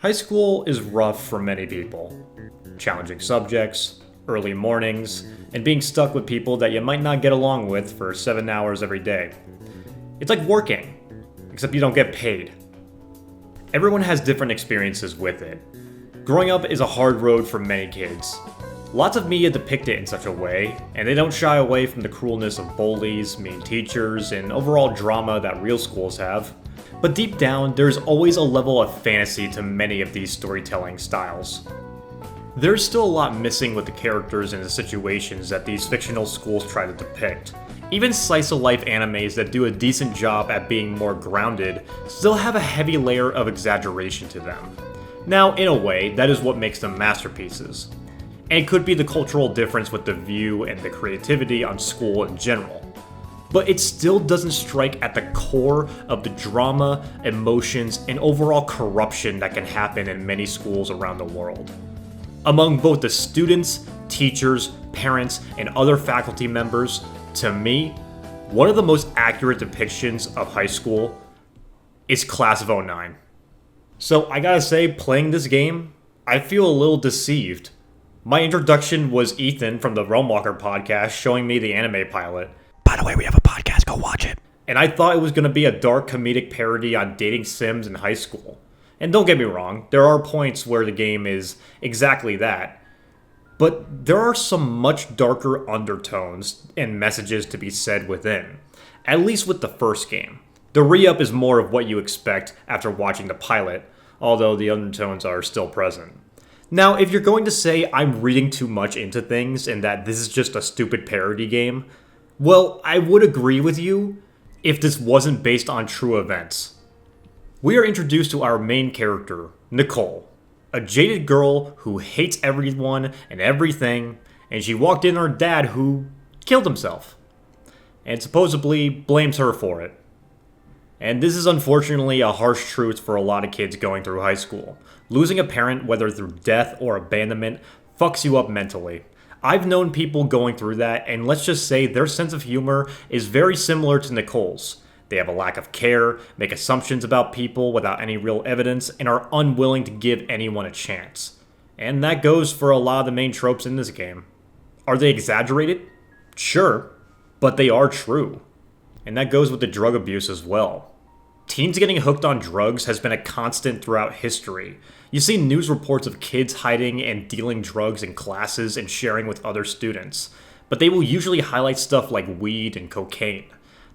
High school is rough for many people. Challenging subjects, early mornings, and being stuck with people that you might not get along with for 7 hours every day. It's like working, except you don't get paid. Everyone has different experiences with it. Growing up is a hard road for many kids. Lots of media depict it in such a way, and they don't shy away from the cruelness of bullies, mean teachers, and overall drama that real schools have. But deep down, there's always a level of fantasy to many of these storytelling styles. There's still a lot missing with the characters and the situations that these fictional schools try to depict. Even slice-of-life animes that do a decent job at being more grounded still have a heavy layer of exaggeration to them. Now, in a way, that is what makes them masterpieces. And it could be the cultural difference with the view and the creativity on school in general. But it still doesn't strike at the core of the drama, emotions, and overall corruption that can happen in many schools around the world. Among both the students, teachers, parents, and other faculty members, to me, one of the most accurate depictions of high school is Class of '09. So I gotta say, playing this game, I feel a little deceived. My introduction was Ethan from the Realmwalker podcast showing me the anime pilot. By the way, we have a podcast, go watch it. And I thought it was going to be a dark comedic parody on dating sims in high school. And don't get me wrong, there are points where the game is exactly that. But there are some much darker undertones and messages to be said within. At least with the first game. The re-up is more of what you expect after watching the pilot, although the undertones are still present. Now, if you're going to say I'm reading too much into things and that this is just a stupid parody game, well, I would agree with you if this wasn't based on true events. We are introduced to our main character, Nicole, a jaded girl who hates everyone and everything, and she walked in on her dad who killed himself, and supposedly blames her for it. And this is unfortunately a harsh truth for a lot of kids going through high school. Losing a parent, whether through death or abandonment, fucks you up mentally. I've known people going through that, and let's just say their sense of humor is very similar to Nicole's. They have a lack of care, make assumptions about people without any real evidence, and are unwilling to give anyone a chance. And that goes for a lot of the main tropes in this game. Are they exaggerated? Sure, but they are true. And that goes with the drug abuse as well. Teens getting hooked on drugs has been a constant throughout history. You see news reports of kids hiding and dealing drugs in classes and sharing with other students, but they will usually highlight stuff like weed and cocaine.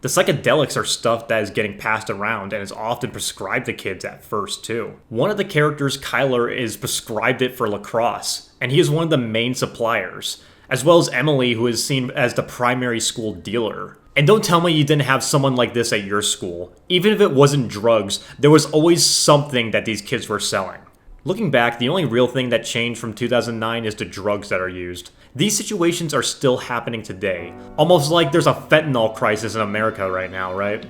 The psychedelics are stuff that is getting passed around and is often prescribed to kids at first too. One of the characters, Kyler, is prescribed it for lacrosse, and he is one of the main suppliers, as well as Emily, who is seen as the primary school dealer. And don't tell me you didn't have someone like this at your school. Even if it wasn't drugs, there was always something that these kids were selling. Looking back, the only real thing that changed from 2009 is the drugs that are used. These situations are still happening today. Almost like there's a fentanyl crisis in America right now, right?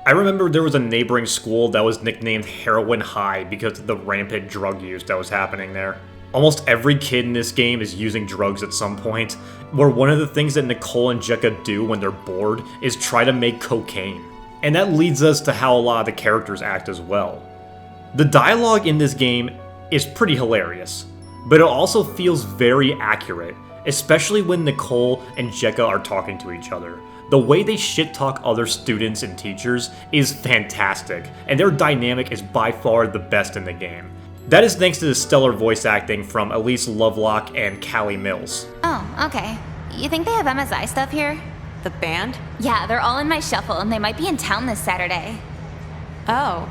I remember there was a neighboring school that was nicknamed Heroin High because of the rampant drug use that was happening there. Almost every kid in this game is using drugs at some point, where one of the things that Nicole and Jekka do when they're bored is try to make cocaine. And that leads us to how a lot of the characters act as well. The dialogue in this game is pretty hilarious, but it also feels very accurate, especially when Nicole and Jekka are talking to each other. The way they shit-talk other students and teachers is fantastic, and their dynamic is by far the best in the game. That is thanks to the stellar voice acting from Elise Lovelock and Callie Mills. Oh, okay. You think they have MSI stuff here? The band? Yeah, they're all in my shuffle and they might be in town this Saturday. Oh.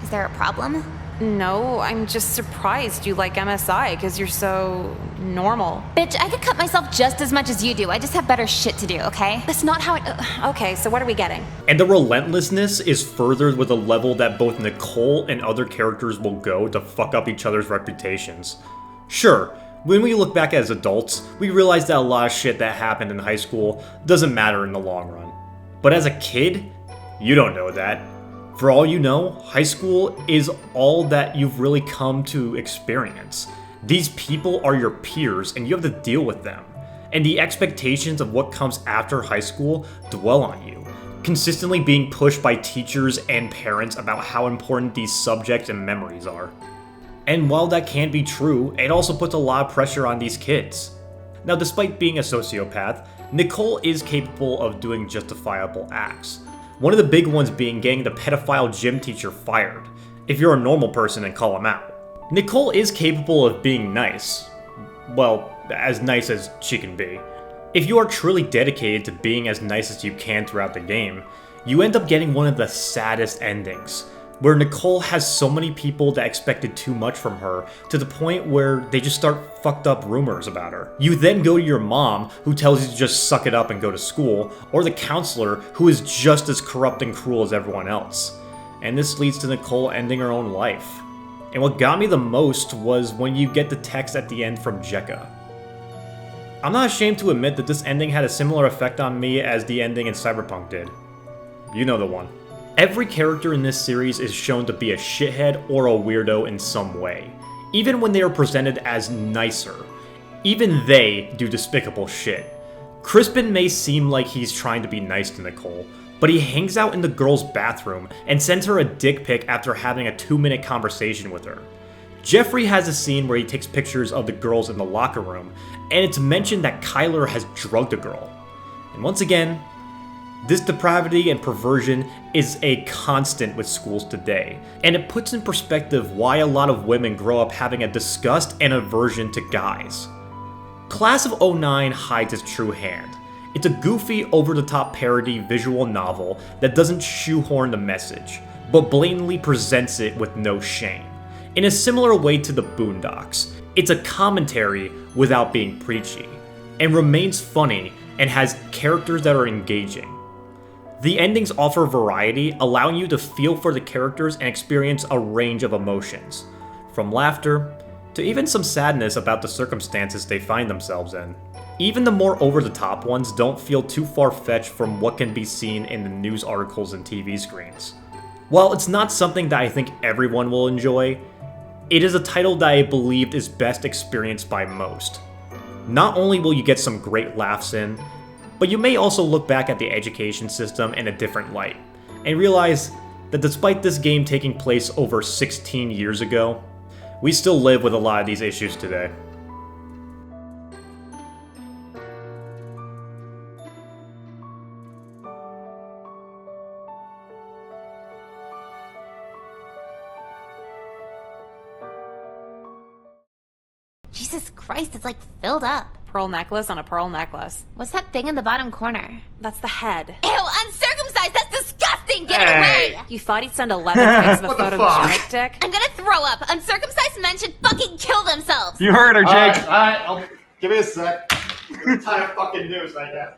Is there a problem? No, I'm just surprised you like MSI because you're so normal. Bitch, I could cut myself just as much as you do. I just have better shit to do, okay? That's not how it... Okay, so what are we getting? And the relentlessness is furthered with a level that both Nicole and other characters will go to fuck up each other's reputations. Sure, when we look back as adults, we realize that a lot of shit that happened in high school doesn't matter in the long run. But as a kid, you don't know that. For all you know, high school is all that you've really come to experience. These people are your peers and you have to deal with them. And the expectations of what comes after high school dwell on you, consistently being pushed by teachers and parents about how important these subjects and memories are. And while that can be true, it also puts a lot of pressure on these kids. Now, despite being a sociopath, Nicole is capable of doing justifiable acts. One of the big ones being getting the pedophile gym teacher fired, if you're a normal person and call him out. Nicole is capable of being nice. Well, as nice as she can be. If you are truly dedicated to being as nice as you can throughout the game, you end up getting one of the saddest endings, where Nicole has so many people that expected too much from her to the point where they just start fucked up rumors about her. You then go to your mom, who tells you to just suck it up and go to school, or the counselor, who is just as corrupt and cruel as everyone else. And this leads to Nicole ending her own life. And what got me the most was when you get the text at the end from Jekka. I'm not ashamed to admit that this ending had a similar effect on me as the ending in Cyberpunk did. You know the one. Every character in this series is shown to be a shithead or a weirdo in some way, even when they are presented as nicer. Even they do despicable shit. Crispin may seem like he's trying to be nice to Nicole, but he hangs out in the girl's bathroom and sends her a dick pic after having a 2-minute conversation with her. Jeffrey has a scene where he takes pictures of the girls in the locker room, and it's mentioned that Kyler has drugged a girl. And once again, this depravity and perversion is a constant with schools today, and it puts in perspective why a lot of women grow up having a disgust and aversion to guys. Class of '09 hides its true hand. It's a goofy, over-the-top parody visual novel that doesn't shoehorn the message, but blatantly presents it with no shame. In a similar way to the Boondocks, it's a commentary without being preachy, and remains funny and has characters that are engaging. The endings offer variety, allowing you to feel for the characters and experience a range of emotions, from laughter to even some sadness about the circumstances they find themselves in. Even the more over-the-top ones don't feel too far-fetched from what can be seen in the news articles and TV screens. While it's not something that I think everyone will enjoy, it is a title that I believe is best experienced by most. Not only will you get some great laughs in, but you may also look back at the education system in a different light, and realize that despite this game taking place over 16 years ago, we still live with a lot of these issues today. Jesus Christ, it's like filled up. Pearl necklace on a pearl necklace. What's that thing in the bottom corner? That's the head. Ew, uncircumcised! That's disgusting! Get it away! You thought he'd send 11 pics of a photogenic dick? I'm gonna throw up! Uncircumcised men should fucking kill themselves! You heard her, Jake. Alright, give me a sec. Tie a fucking noose, I guess.